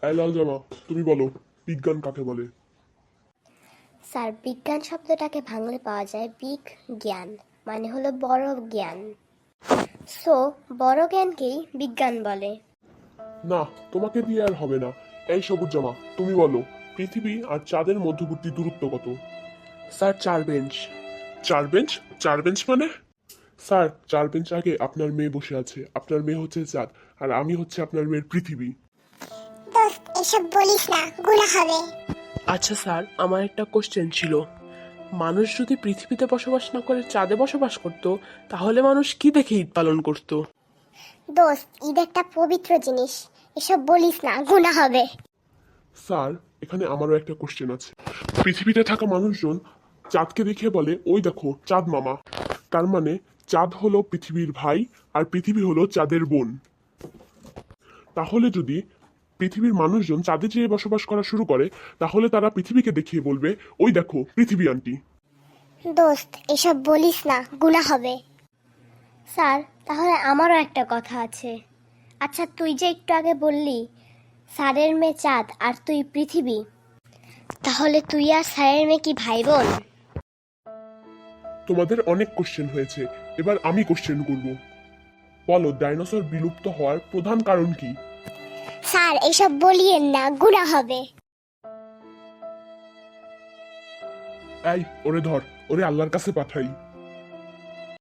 এই লাল জামা, তুমি বলো বিজ্ঞান কাকে বলে? স্যার, বিজ্ঞান শব্দটাকে ভাঙলে পাওয়া যায় বিগ জ্ঞান, মানে হলো বড় জ্ঞান। সো বড় জ্ঞানকেই বিজ্ঞান বলে। না, তোমাকে দিয়ে আর হবে না। এই সবুজ জামা, তুমি বলো পৃথিবী আর চাঁদের মধ্যবর্তী দূরত্ব কত? Sir 4 bench. 4 বেঞ্চ? 4 বেঞ্চ মানে? স্যার, 4 বেঞ্চ আগে আপনার মেয়ে বসে আছে। আপনার মেয়ে হচ্ছে চাঁদ, আর আমি হচ্ছে আপনার মেয়ের পৃথিবী। দোস্ত এসব বলিস না, গুনাহ হবে। আচ্ছা স্যার, আমার একটা কোশ্চেন ছিল। মানুষ যদি পৃথিবীতে বসবাস না করে চাঁদে বসবাস করত, তাহলে মানুষ কি দেখে ঈদ পালন করত? দোস্ত ঈদ একটা পবিত্র জিনিস, এসব বলিস না, গুনাহ হবে। স্যার, এখানে আমারও একটা কোশ্চেন আছে। পৃথিবীতে থাকা মানুষজন চাঁদকে দেখে বলে ওই দেখো চাঁদ মামা। তার মানে চাঁদ হলো পৃথিবীর ভাই, আর পৃথিবী হলো চাঁদের বোন। তাহলে যদি পৃথিবীর মানুষজন চাঁদে যেয়ে বসবাস করা শুরু করে, তাহলে তারা পৃথিবীকে দেখিয়ে বলবে ওই দেখো পৃথিবী আন্টি। দোস্ত এসব বলিস না, গুনাহ হবে। স্যার, তাহলে আমারও একটা কথা আছে। আচ্ছা, তুই যে একটু আগে বললি স্যারের মেয়ে চাঁদ আর তুই পৃথিবী, তাহলে তুই আর স্যারের মেয়ে কি ভাই বোন? তোমাদের অনেক কোশ্চেন হয়েছে, এবার আমি কোশ্চেন করব। বলো, ডাইনোসর বিলুপ্ত হওয়ার প্রধান কারণ কি? স্যার এসব বলিয়েন না, গুনাহ হবে। এই, ওরে ধর, ওরে আল্লাহর কাছে পাঠাই।